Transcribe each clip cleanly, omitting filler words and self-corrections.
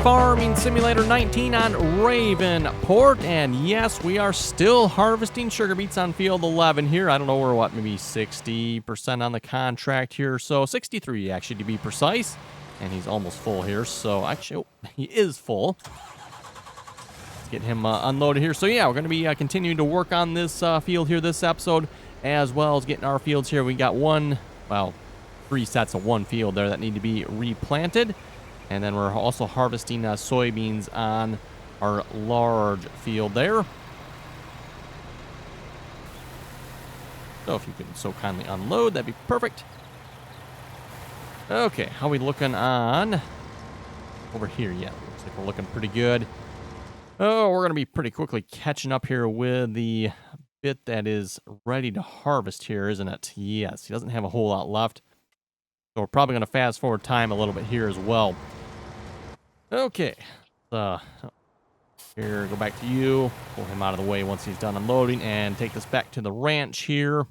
Farming Simulator 19 on Ravenport, and yes, we are still harvesting sugar beets on field 11 here. I don't know, we're what, maybe 60% on the contract here, so 63 actually to be precise, and he's almost full here, so actually, oh, he is full. Let's get him unloaded here. So yeah, we're going to be continuing to work on this field here this episode, as well as getting our fields here. We got three sets of one field there that need to be replanted. And then we're also harvesting soybeans on our large field there. So if you could so kindly unload, that'd be perfect. Okay, how we looking on over here? Yeah, looks like we're looking pretty good. Oh, we're going to be pretty quickly catching up here with the bit that is ready to harvest here, isn't it? Yes, he doesn't have a whole lot left. So we're probably going to fast forward time a little bit here as well. Okay, here, go back to you, pull him out of the way once he's done unloading, and take this back to the ranch here.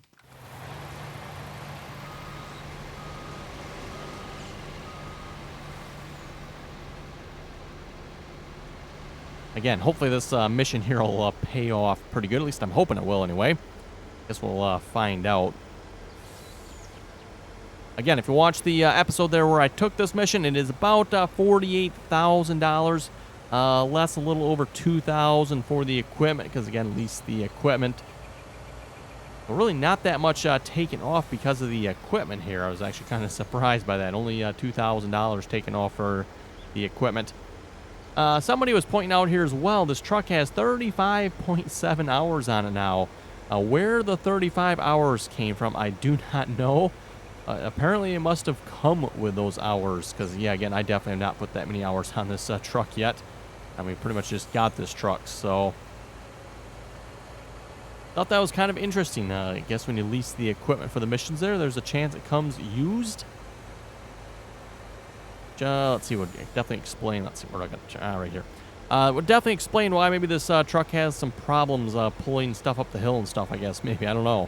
Again, hopefully this mission here will pay off pretty good, at least I'm hoping it will anyway. Guess we'll find out. Again, if you watch the episode there where I took this mission, it is about $48,000, less a little over $2,000 for the equipment, because again, at least the equipment. But really not that much taken off because of the equipment here. I was actually kind of surprised by that. Only $2,000 taken off for the equipment. Somebody was pointing out here as well, this truck has 35.7 hours on it now. Where the 35 hours came from, I do not know. Apparently it must have come with those hours, because yeah, again, I definitely have not put that many hours on this truck yet. And we pretty much just got this truck, so thought that was kind of interesting. I guess when you lease the equipment for the missions there's a chance it comes used. Let's see, would definitely explain. Let's see, where I got right here. Would definitely explain why maybe this truck has some problems pulling stuff up the hill and stuff, I guess. Maybe, I don't know.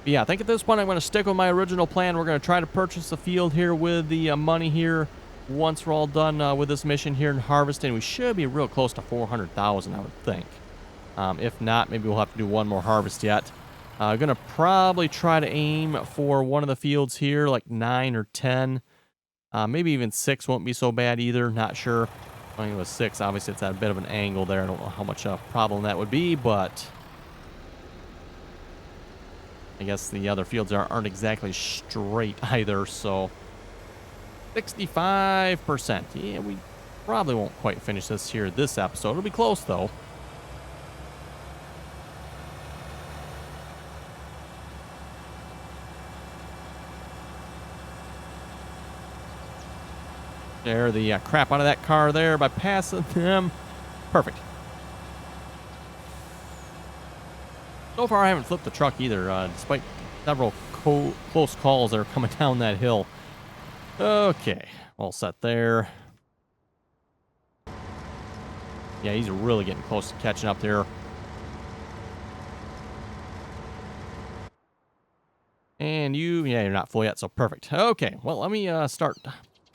But yeah, I think at this point I'm going to stick with my original plan. We're going to try to purchase a field here with the money here. Once we're all done with this mission here and harvesting, we should be real close to 400,000, I would think. If not, maybe we'll have to do one more harvest yet. I'm going to probably try to aim for one of the fields here, like 9 or 10. Maybe even 6 won't be so bad either. Not sure. I think it was 6. Obviously, it's at a bit of an angle there. I don't know how much a problem that would be, but I guess the other fields aren't exactly straight either, so 65%. Yeah, we probably won't quite finish this here this episode. It'll be close, though. There, the crap out of that car there by passing them. Perfect. So far, I haven't flipped the truck either, despite several close calls that are coming down that hill. Okay, all set there. Yeah, he's really getting close to catching up there. And you're not full yet, so perfect. Okay, well, let me start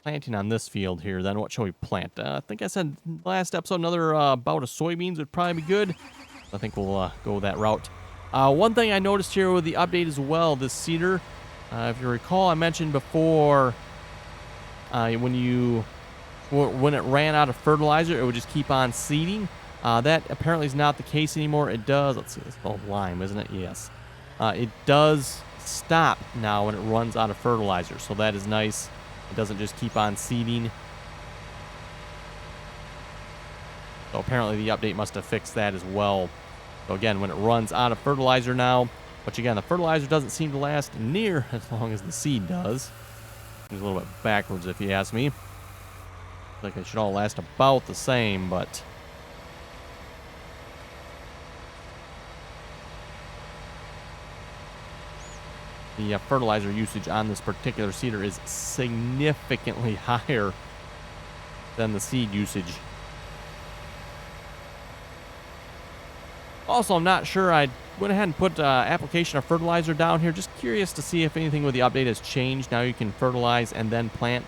planting on this field here. Then what shall we plant? I think I said last episode another bout of soybeans would probably be good. I think we'll go that route. One thing I noticed here with the update as well, this cedar, if you recall, I mentioned before when it ran out of fertilizer, it would just keep on seeding. That apparently is not the case anymore. It does, let's see, it's called lime, isn't it? Yes. It does stop now when it runs out of fertilizer, so that is nice. It doesn't just keep on seeding. So apparently the update must have fixed that as well. So again, when it runs out of fertilizer now, which again, the fertilizer doesn't seem to last near as long as the seed does. It's a little bit backwards if you ask me. I think it should all last about the same, but the fertilizer usage on this particular seeder is significantly higher than the seed usage. Also, I'm not sure. I went ahead and put application of fertilizer down here. Just curious to see if anything with the update has changed. Now you can fertilize and then plant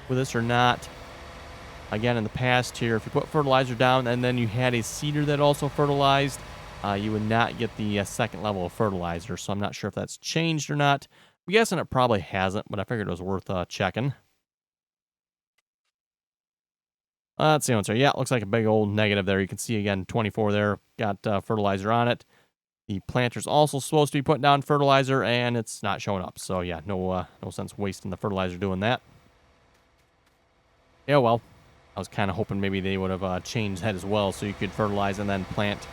with this or not. Again, in the past here, if you put fertilizer down and then you had a seeder that also fertilized, you would not get the second level of fertilizer. So I'm not sure if that's changed or not. I'm guessing it probably hasn't, but I figured it was worth checking. Let's see what's there. Yeah, it looks like a big old negative there. You can see again, 24 there. Got fertilizer on it. The planter's also supposed to be putting down fertilizer, and it's not showing up. So yeah, no sense wasting the fertilizer doing that. Yeah, well, I was kind of hoping maybe they would have changed that as well, so you could fertilize and then plant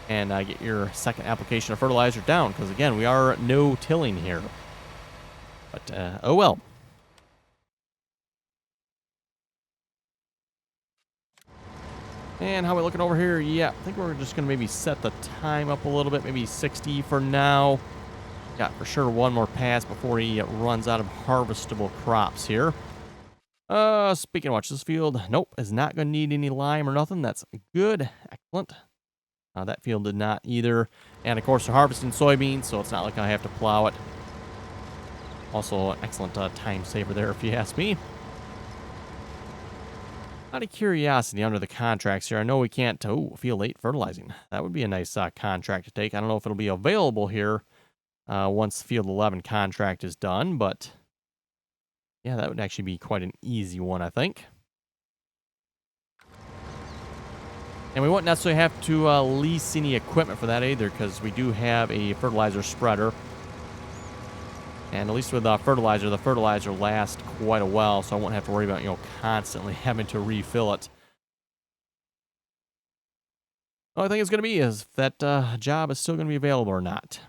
and get your second application of fertilizer down. Because again, we are no tilling here. But oh well. And how are we looking over here? Yeah, I think we're just going to maybe set the time up a little bit. Maybe 60 for now. Got for sure one more pass before he runs out of harvestable crops here. Speaking of which, this field, nope, is not going to need any lime or nothing. That's good. Excellent. That field did not either. And, of course, they're harvesting soybeans, so it's not like I have to plow it. Also, an excellent time saver there, if you ask me. Out of curiosity, under the contracts here, I know we can't... field 8 fertilizing. That would be a nice contract to take. I don't know if it'll be available here once field 11 contract is done, but... yeah, that would actually be quite an easy one, I think. And we won't necessarily have to lease any equipment for that either, because we do have a fertilizer spreader. And at least with fertilizer, the fertilizer lasts quite a while, so I won't have to worry about, constantly having to refill it. All I think it's going to be is if that job is still going to be available or not.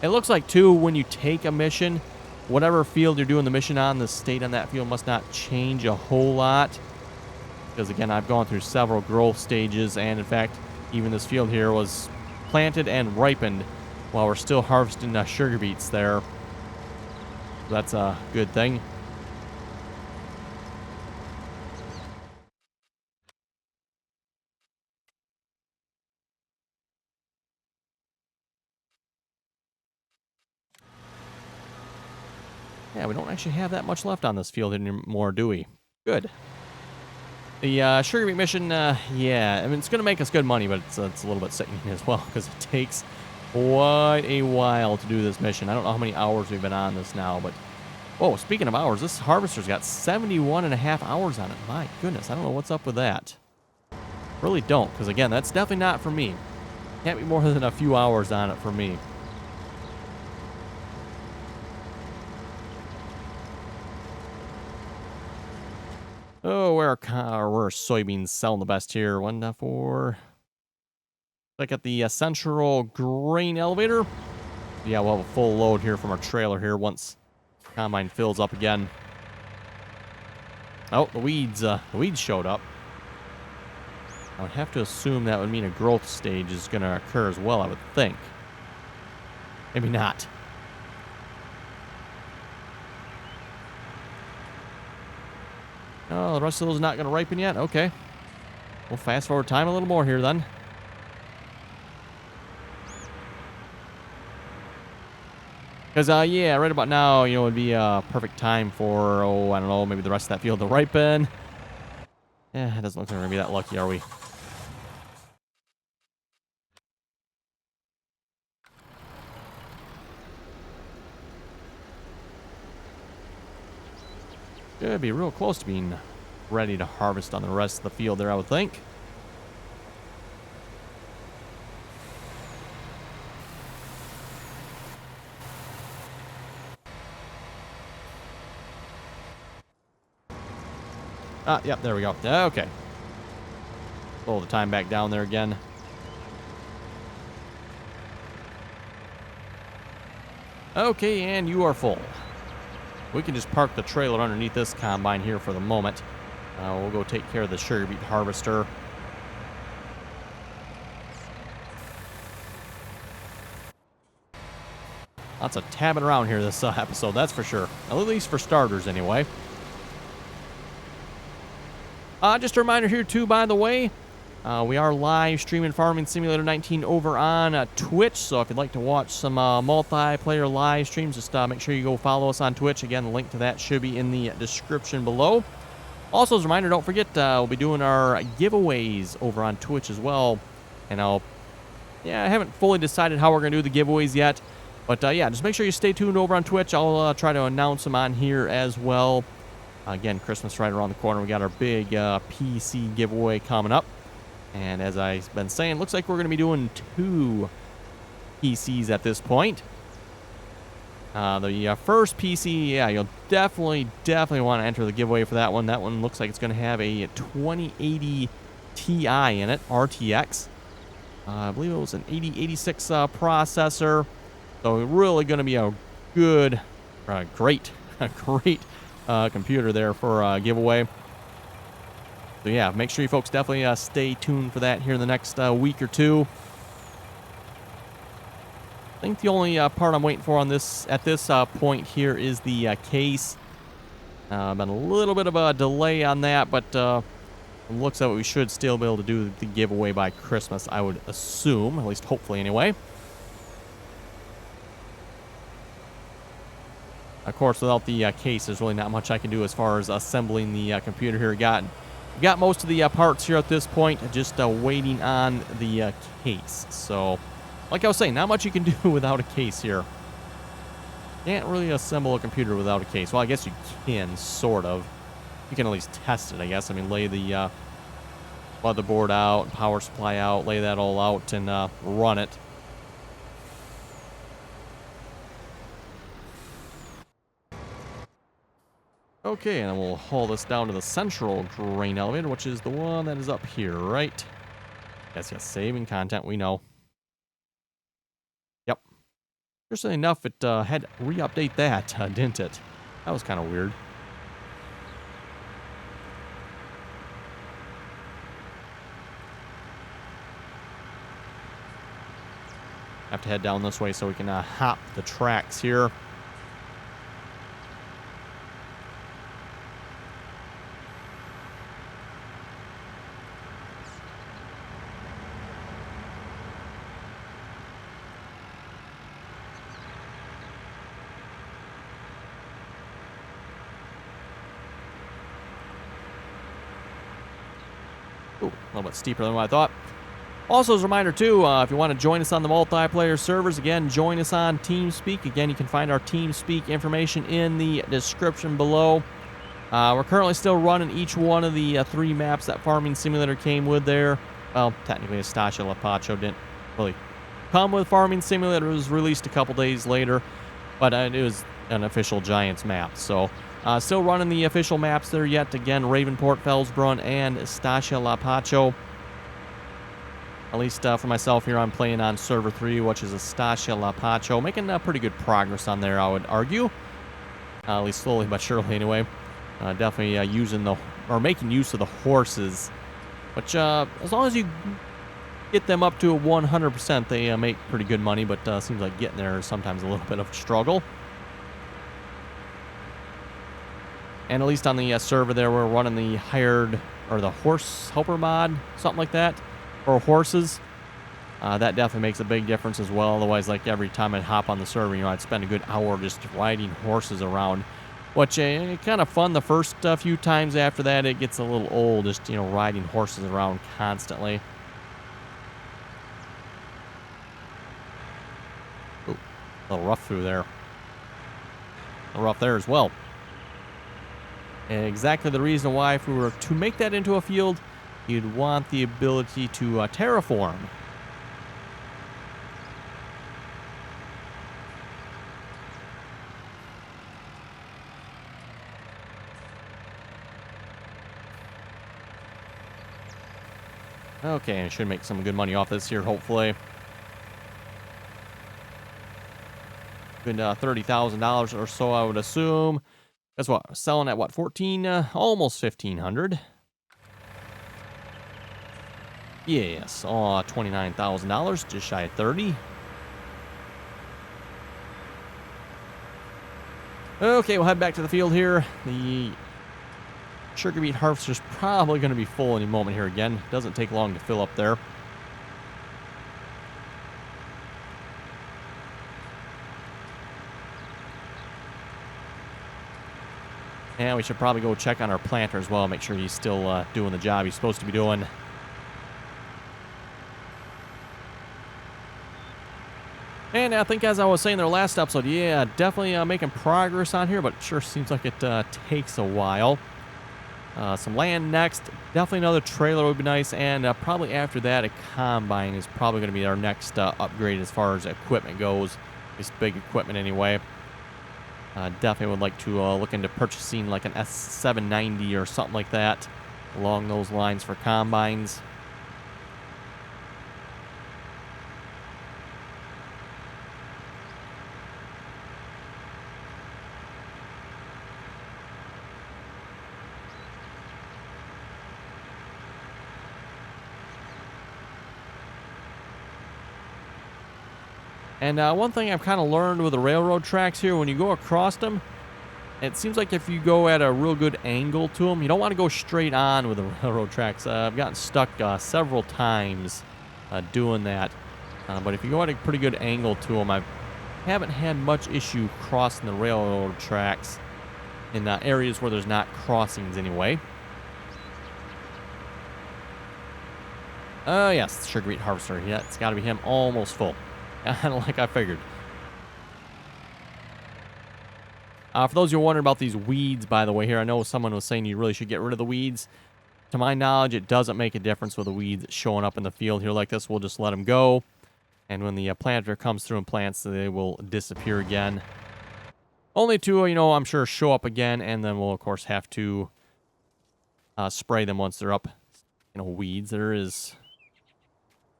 It looks like, too, when you take a mission, whatever field you're doing the mission on, the state on that field must not change a whole lot. Because, again, I've gone through several growth stages, and, in fact, even this field here was planted and ripened while we're still harvesting sugar beets there. So that's a good thing. Yeah, we don't actually have that much left on this field anymore, do we? Good. The sugar beet mission, yeah, I mean, it's going to make us good money, but it's a little bit sickening as well, because it takes quite a while to do this mission. I don't know how many hours we've been on this now, but... oh, speaking of hours, this harvester's got 71.5 hours on it. My goodness, I don't know what's up with that. Really don't, because again, that's definitely not for me. Can't be more than a few hours on it for me. Oh, where are soybeans selling the best here? 1 4. Look at the central grain elevator. Yeah, we'll have a full load here from our trailer here once the combine fills up again. Oh, the weeds showed up. I would have to assume that would mean a growth stage is going to occur as well, I would think. Maybe not. Oh, the rest of those are not going to ripen yet? Okay. We'll fast forward time a little more here then. Because, yeah, right about now, it would be a perfect time for, I don't know, maybe the rest of that field to ripen. Yeah, it doesn't look like we're going to be that lucky, are we? Should be real close to being ready to harvest on the rest of the field there, I would think. Yep, there we go. Okay. Pull the time back down there again. Okay, and you are full. We can just park the trailer underneath this combine here for the moment. We'll go take care of the sugar beet harvester. Lots of tabbing around here this episode, that's for sure. At least for starters, anyway. Just a reminder here, too, by the way, We are live streaming Farming Simulator 19 over on Twitch, so if you'd like to watch some multiplayer live streams, just make sure you go follow us on Twitch. Again, the link to that should be in the description below. Also, as a reminder, don't forget, we'll be doing our giveaways over on Twitch as well. And I haven't fully decided how we're going to do the giveaways yet. But yeah, just make sure you stay tuned over on Twitch. I'll try to announce them on here as well. Again, Christmas right around the corner. We got our big PC giveaway coming up. And as I've been saying, looks like we're going to be doing 2 PCs at this point. The first PC, yeah, you'll definitely want to enter the giveaway for that one. That one looks like it's going to have a 2080 Ti in it, RTX. I believe it was an 8086 processor. So really going to be a good, great computer there for a giveaway. So yeah, make sure you folks definitely stay tuned for that here in the next week or two. I think the only part I'm waiting for on this at this point here is the case. Been a little bit of a delay on that, but it looks like we should still be able to do the giveaway by Christmas, I would assume, at least hopefully anyway. Of course, without the case, there's really not much I can do as far as assembling the computer here. We got most of the parts here at this point, just waiting on the case. So, like I was saying, not much you can do without a case here. Can't really assemble a computer without a case. Well, I guess you can, sort of. You can at least test it, I guess. I mean, lay the motherboard out, power supply out, lay that all out, and run it. Okay, and then we'll haul this down to the central grain elevator, which is the one that is up here, right? Yes, saving content, we know. Yep. Interestingly enough, it had to re-update that, didn't it? That was kind of weird. Have to head down this way so we can hop the tracks here. Ooh, a little bit steeper than what I thought. Also, as a reminder, too, if you want to join us on the multiplayer servers, again, join us on TeamSpeak. Again, you can find our TeamSpeak information in the description below. We're currently still running each one of the 3 maps that Farming Simulator came with there. Well, technically, Estancia La Pacho didn't really come with Farming Simulator. It was released a couple days later, but it was an official Giants map. So, still running the official maps there yet. Again, Ravenport, Felsbrunn, and Estancia La Pacho. At least for myself here, I'm playing on Server 3, which is Estancia La Pacho. Making pretty good progress on there, I would argue. At least slowly but surely anyway. Definitely making use of the horses. Which, as long as you get them up to 100%, they make pretty good money. But seems like getting there is sometimes a little bit of a struggle. And at least on the server there, we're running the hired, or the horse helper mod, something like that. For horses, that definitely makes a big difference as well. Otherwise, like every time I'd hop on the server, I'd spend a good hour just riding horses around, which kind of fun the first few times. After that, it gets a little old, just riding horses around constantly. Ooh, a little rough through there. A little rough there as well. And exactly the reason why, if we were to make that into a field, you'd want the ability to terraform. Okay, I should make some good money off this here, hopefully. Good $30,000 or so, I would assume. That's what, selling at what, 14, almost 1,500. Yes, $29,000, just shy of 30. Okay, we'll head back to the field here. The sugar beet harvester's probably going to be full any moment here again. Doesn't take long to fill up there. And we should probably go check on our planter as well, make sure he's still doing the job he's supposed to be doing. And I think, as I was saying in their last episode, yeah, definitely making progress on here, but it sure seems like it takes a while. Some land next. Definitely another trailer would be nice, and probably after that, a combine is probably going to be our next upgrade as far as equipment goes. This big equipment anyway. Definitely would like to look into purchasing like an S790 or something like that along those lines for combines. And one thing I've kind of learned with the railroad tracks here, when you go across them, it seems like if you go at a real good angle to them, you don't want to go straight on with the railroad tracks. I've gotten stuck several times doing that. But if you go at a pretty good angle to them, I haven't had much issue crossing the railroad tracks in areas where there's not crossings anyway. Yes, sugar beet harvester. Yeah, it's got to be him, almost full. Kind of like I figured. For those who are wondering about these weeds, by the way, here, I know someone was saying you really should get rid of the weeds. To my knowledge, it doesn't make a difference with the weeds showing up in the field here like this. We'll just let them go. And when the planter comes through and plants, they will disappear again. Only to, I'm sure, show up again, and then we'll, of course, have to spray them once they're up. Weeds. There is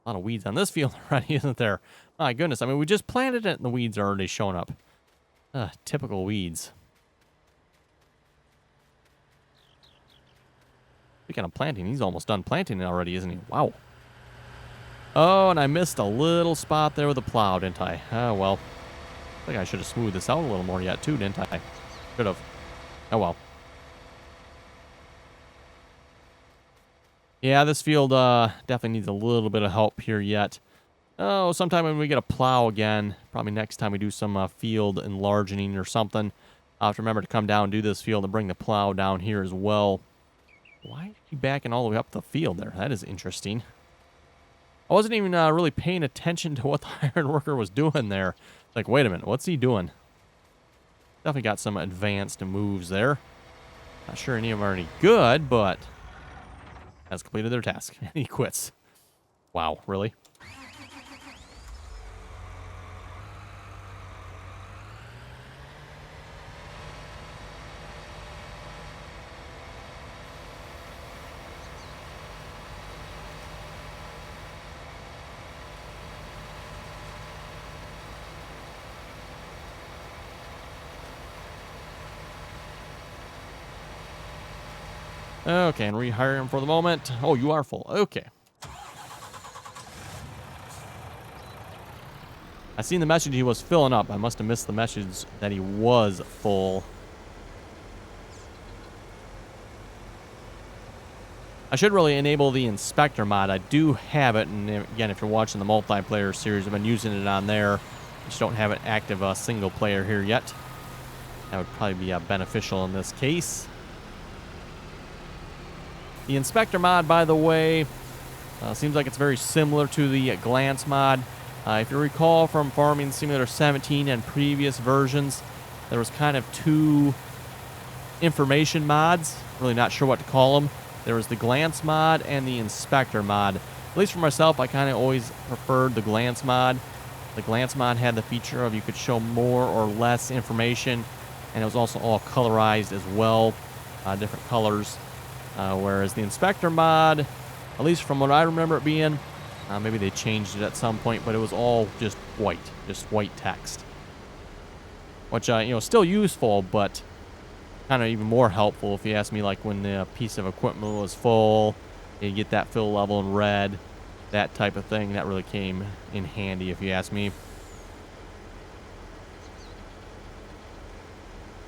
a lot of weeds on this field already, isn't there? My goodness. I mean, we just planted it, and the weeds are already showing up. Typical weeds. Speaking of planting, he's almost done planting already, isn't he? Wow. Oh, and I missed a little spot there with the plow, didn't I? Oh, well. I think I should have smoothed this out a little more yet, too, didn't I? Should have. Oh, well. Yeah, this field definitely needs a little bit of help here yet. Oh, sometime when we get a plow again, probably next time we do some field enlarging or something, I'll have to remember to come down and do this field and bring the plow down here as well. Why are you backing all the way up the field there? That is interesting. I wasn't even really paying attention to what the iron worker was doing there. Like, wait a minute, what's he doing? Definitely got some advanced moves there. Not sure any of them are any good, but has completed their task. And he quits. Wow, really? Okay, and rehire him for the moment. Oh, you are full. Okay. I seen the message he was filling up. I must have missed the message that he was full. I should really enable the inspector mod. I do have it, and again, if you're watching the multiplayer series, I've been using it on there. Just don't have it active single player here yet. That would probably be beneficial in this case. The inspector mod, by the way, seems like it's very similar to the glance mod. If you recall from Farming Simulator 17 and previous versions, there was kind of two information mods. Really not sure what to call them. There was the glance mod and the inspector mod. At least for myself, I kind of always preferred the glance mod. The glance mod had the feature of you could show more or less information, and it was also all colorized as well, different colors. Whereas the inspector mod, at least from what I remember it being, maybe they changed it at some point, but it was all just white text. Which, still useful, but kind of even more helpful if you ask me, like when the piece of equipment was full, you get that fill level in red, that type of thing. That really came in handy if you ask me.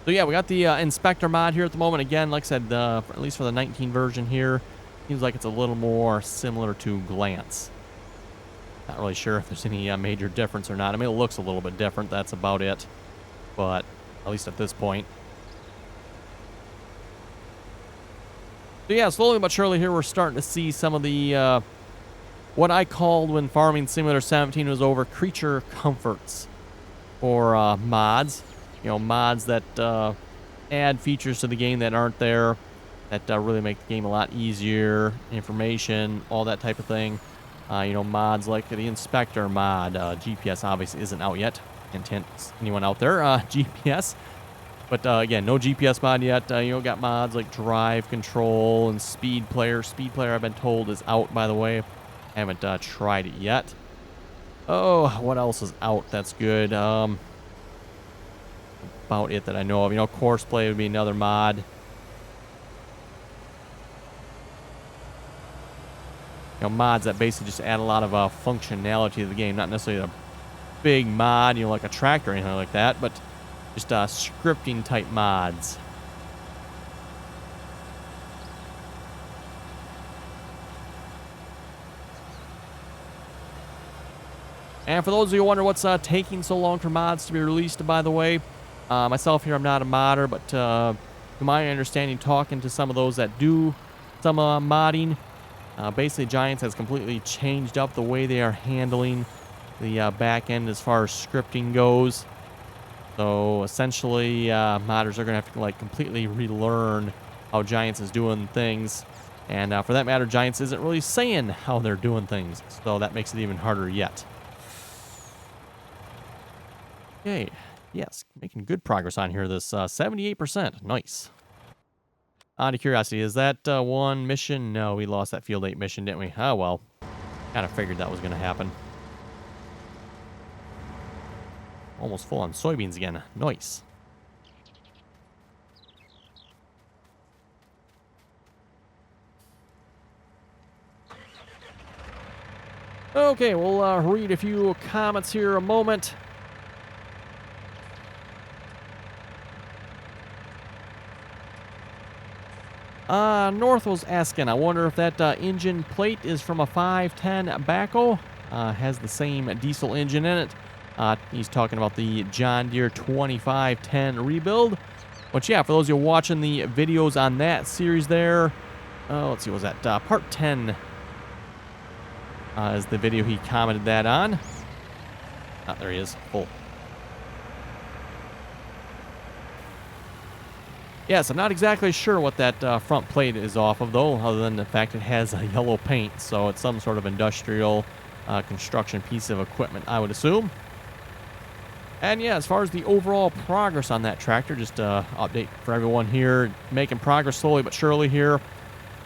So yeah, we got the inspector mod here at the moment. Again, like I said, at least for the 19 version here, seems like it's a little more similar to glance. Not really sure if there's any major difference or not. I mean, it looks a little bit different. That's about it. But at least at this point. So yeah, slowly but surely here we're starting to see some of the what I called when Farming Simulator 17 was over, creature comforts or mods. You know, mods that add features to the game that aren't there, that really make the game a lot easier, information, all that type of thing. You know, mods like the inspector mod. GPS obviously isn't out yet. Intent anyone out there, GPS. But again, no GPS mod yet. You know, got mods like drive control and speed player. Speed player, I've been told, is out, by the way. I haven't tried it yet. Oh, what else is out that's good? About it that I know of. You know, course play would be another mod. You know, mods that basically just add a lot of functionality to the game. Not necessarily a big mod, you know, like a tractor or anything like that, but just scripting type mods. And for those of you who wonder what's taking so long for mods to be released, by the way, myself here, I'm not a modder, but to my understanding, talking to some of those that do some modding, basically Giants has completely changed up the way they are handling the back end as far as scripting goes. So essentially, modders are going to have to like completely relearn how Giants is doing things. And for that matter, Giants isn't really saying how they're doing things. So that makes it even harder yet. Okay. Yes, making good progress on here. This 78%. Nice. Out of curiosity, is that one mission? No, we lost that Field 8 mission, didn't we? Oh, well. Kind of figured that was going to happen. Almost full on soybeans again. Nice. Okay, we'll read a few comments here a moment. North was asking, I wonder if that engine plate is from a 510 Baco. Has the same diesel engine in it. He's talking about the John Deere 2510 rebuild. But yeah, for those of you watching the videos on that series there, let's see, what was that? Part 10 is the video he commented that on. There he is, full. Yes, I'm not exactly sure what that front plate is off of, though, other than the fact it has a yellow paint, so it's some sort of industrial construction piece of equipment, I would assume. And yeah, as far as the overall progress on that tractor, just update for everyone here, making progress slowly but surely here.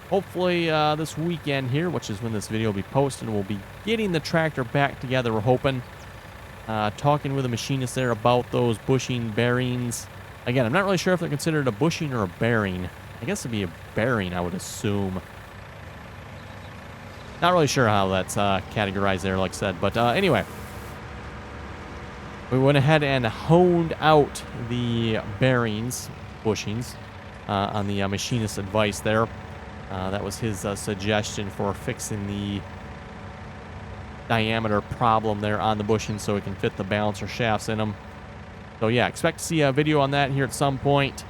Hopefully this weekend here, which is when this video will be posted, we'll be getting the tractor back together, we're hoping. Talking with the machinist there about those bushing bearings. Again, I'm not really sure if they're considered a bushing or a bearing. I guess it'd be a bearing, I would assume. Not really sure how that's categorized there, like I said. But anyway, we went ahead and honed out the bearings, bushings, on the machinist's advice there. That was his suggestion for fixing the diameter problem there on the bushings so it can fit the balancer shafts in them. So yeah, expect to see a video on that here at some point.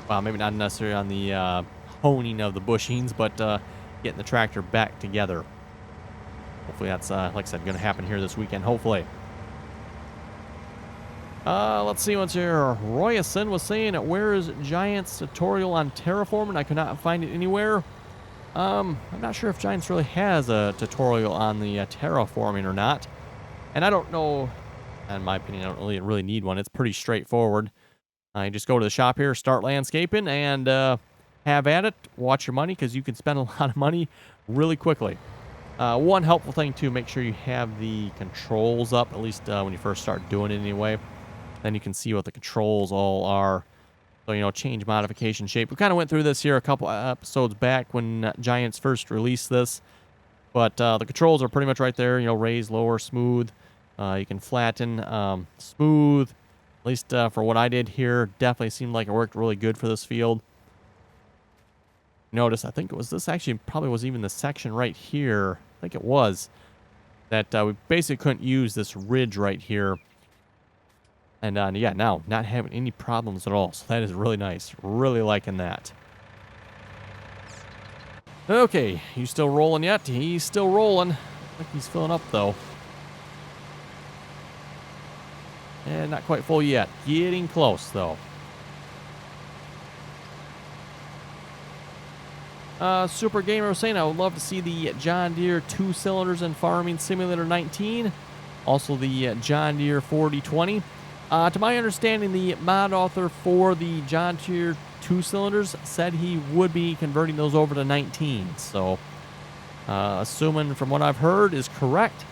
Well, maybe not necessarily on the honing of the bushings, but getting the tractor back together. Hopefully that's, like I said, going to happen here this weekend, hopefully. Let's see what's here. Royason was saying, where is Giants tutorial on terraforming? I could not find it anywhere. I'm not sure if Giants really has a tutorial on the terraforming or not. And I don't know, in my opinion, I don't really need one. It's pretty straightforward. You just go to the shop here, start landscaping, and have at it. Watch your money, because you can spend a lot of money really quickly. One helpful thing, too, make sure you have the controls up, at least when you first start doing it anyway. Then you can see what the controls all are. So, you know, change, modification, shape. We kind of went through this here a couple episodes back when Giants first released this. But the controls are pretty much right there. You know, raise, lower, smooth. You can flatten, smooth, At least for what I did here, definitely seemed like it worked really good for this field. Notice, I think it was this actually probably was even the section right here. I think it was. That we basically couldn't use this ridge right here. And yeah, now not having any problems at all. So that is really nice. Really liking that. Okay, you still rolling yet? He's still rolling. I think he's filling up though. And not quite full yet. Getting close though. Super Gamer was saying I would love to see the John Deere 2 cylinders in Farming Simulator 19. Also the John Deere 4020. To my understanding, the mod author for the John Deere 2 cylinders said he would be converting those over to 19. So, assuming from what I've heard is correct,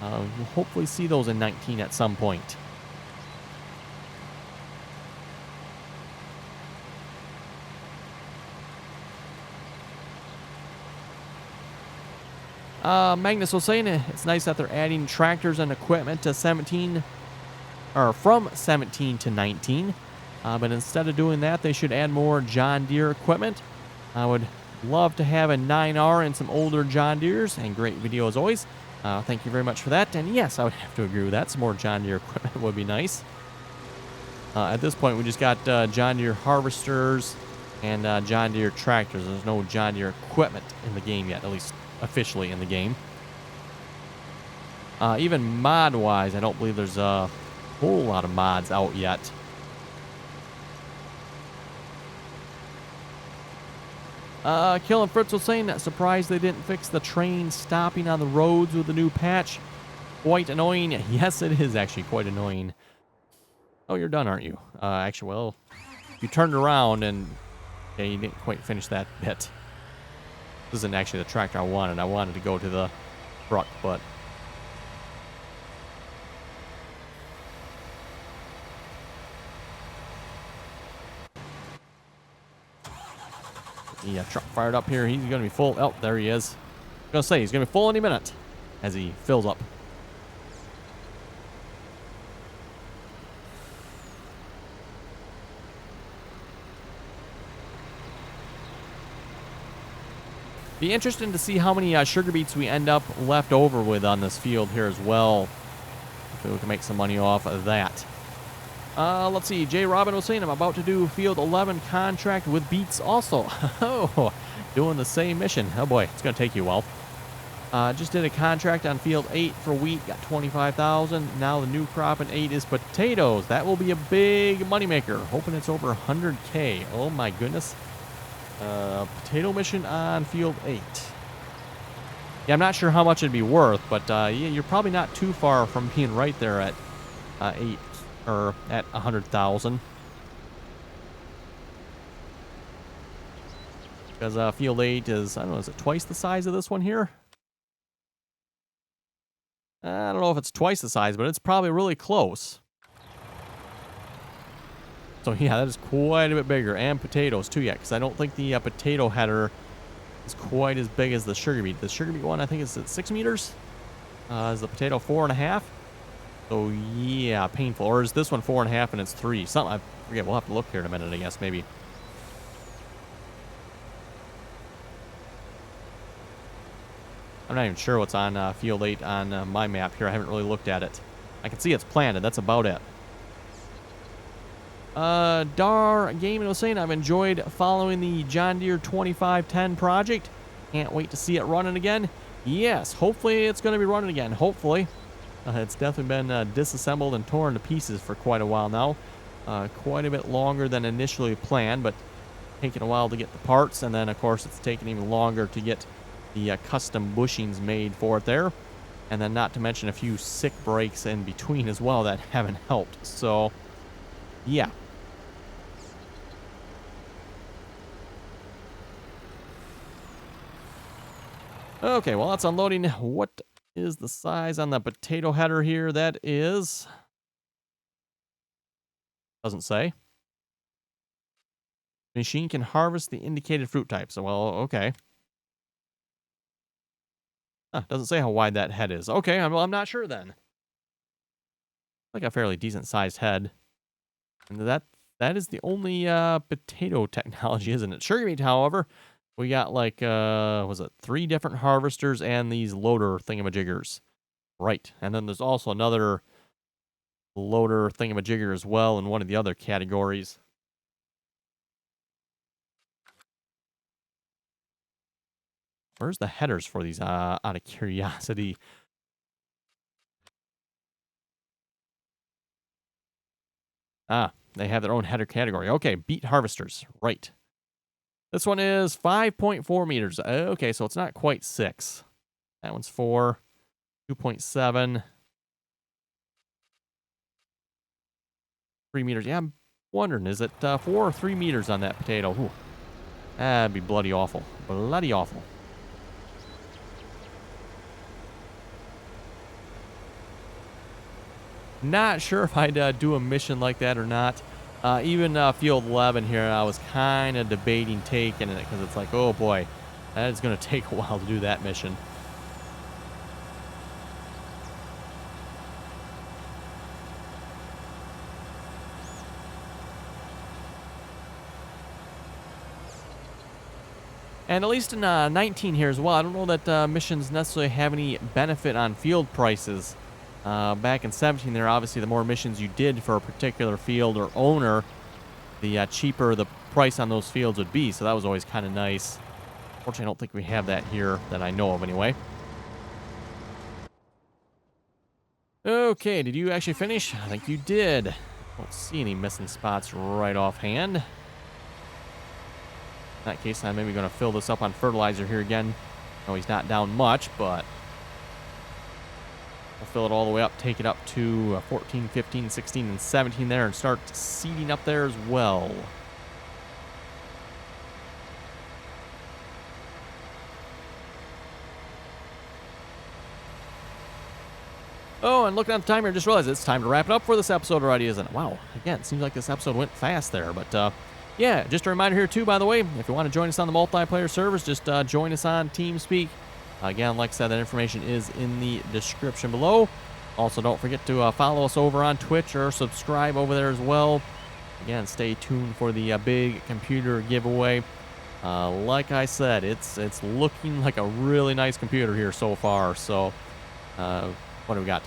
we'll hopefully see those in 19 at some point. Magnus was saying it's nice that they're adding tractors and equipment to 17, or from 17 to 19. But instead of doing that, they should add more John Deere equipment. I would love to have a 9R and some older John Deeres, and great video as always. Thank you very much for that. And yes, I would have to agree with that. Some more John Deere equipment would be nice. At this point, we just got John Deere harvesters and John Deere tractors. There's no John Deere equipment in the game yet, at least officially in the game. Even mod-wise, I don't believe there's a whole lot of mods out yet. Killin' Fritz was saying that surprised they didn't fix the train stopping on the roads with the new patch. Quite annoying. Yes, it is actually quite annoying. Oh, you're done, aren't you? Actually, well, you turned around and yeah, you didn't quite finish that bit. This isn't actually the tractor I wanted. I wanted to go to the truck, but yeah, truck fired up here. He's going to be full. Oh, there he is. I was going to say, he's going to be full any minute as he fills up. Be interesting to see how many sugar beets we end up left over with on this field here as well. If we can make some money off of that. Let's see. Jay Robin was saying I'm about to do Field 11 contract with Beats also. Oh, doing the same mission. Oh boy, it's going to take you a while. Just did a contract on Field 8 for wheat. Got 25,000. Now the new crop in 8 is potatoes. That will be a big moneymaker. Hoping it's over 100K. Oh my goodness. Potato mission on Field 8. Yeah, I'm not sure how much it'd be worth, but yeah, you're probably not too far from being right there at 8 or at 100,000. Because Field 8 is, I don't know, is it twice the size of this one here? I don't know if it's twice the size, but it's probably really close. So yeah, that is quite a bit bigger. And potatoes too, yeah, because I don't think the potato header is quite as big as the sugar beet. The sugar beet one, I think, is at 6 meters. Is the potato 4.5? So yeah, painful. Or is this one 4.5 and it's 3? Something, I forget. We'll have to look here in a minute, I guess, maybe. I'm not even sure what's on Field 8 on my map here. I haven't really looked at it. I can see it's planted. That's about it. Dar Gaming was saying I've enjoyed following the John Deere 2510 project. Can't wait to see it running again. Yes, hopefully it's going to be running again. Hopefully. It's definitely been disassembled and torn to pieces for quite a while now. Quite a bit longer than initially planned, but taking a while to get the parts. And then, of course, it's taken even longer to get the custom bushings made for it there. And then not to mention a few sick breaks in between as well that haven't helped. So, yeah. Okay, well, that's unloading. What is the size on the potato header here? That is... doesn't say. Machine can harvest the indicated fruit types. Well, okay. Doesn't say how wide that head is. Okay, well, I'm not sure then. Like a fairly decent sized head. And that is the only potato technology, isn't it? Sugar beet, however, we got like was it 3 different harvesters and these loader thingamajiggers. Right. And then there's also another loader thingamajigger as well in one of the other categories. Where's the headers for these out of curiosity? Ah, they have their own header category. Okay, beet harvesters. Right. This one is 5.4 meters. Okay, so it's not quite 6. That one's 4. 2.7. 3 meters. Yeah, I'm wondering, is it 4 or 3 meters on that potato? Ooh, that'd be bloody awful. Bloody awful. Not sure if I'd do a mission like that or not. Even Field 11 here, I was kind of debating taking it because it's like, oh boy, that is going to take a while to do that mission. And at least in 19 here as well, I don't know that missions necessarily have any benefit on field prices. Back in 17 there, obviously the more missions you did for a particular field or owner, the cheaper the price on those fields would be. So that was always kind of nice. Fortunately, I don't think we have that here that I know of anyway. Okay, did you actually finish? I think you did. Don't see any missing spots right offhand. In that case, I'm maybe going to fill this up on fertilizer here again. No, he's not down much, but we'll fill it all the way up, take it up to 14, 15, 16, and 17 there, and start seeding up there as well. Oh, and looking at the timer, I just realized it's time to wrap it up for this episode already, isn't it? Wow, again, it seems like this episode went fast there, but yeah, just a reminder here too, by the way, if you want to join us on the multiplayer servers, just join us on TeamSpeak. Again, like I said, that information is in the description below. Also, don't forget to follow us over on Twitch or subscribe over there as well. Again, stay tuned for the big computer giveaway. Like I said, it's looking like a really nice computer here so far. So, what do we got?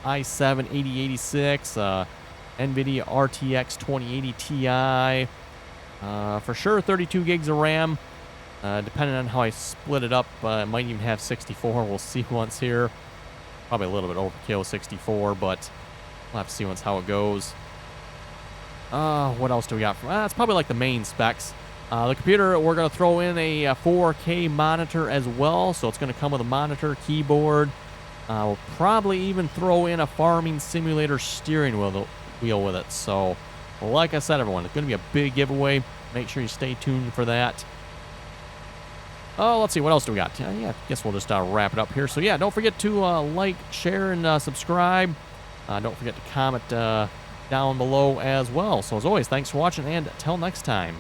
i7 8086, NVIDIA RTX 2080 Ti. For sure, 32 gigs of RAM. Depending on how I split it up, it might even have 64. We'll see once here. Probably a little bit overkill, 64, but we'll have to see once how it goes. What else do we got? It's probably like the main specs. The computer, we're going to throw in a 4K monitor as well, so it's going to come with a monitor, keyboard. We'll probably even throw in a farming simulator steering wheel with it. So, like I said, everyone, it's going to be a big giveaway. Make sure you stay tuned for that. Oh, let's see. What else do we got? Yeah, I guess we'll just wrap it up here. So, yeah, don't forget to like, share, and subscribe. Don't forget to comment down below as well. So, as always, thanks for watching, and until next time.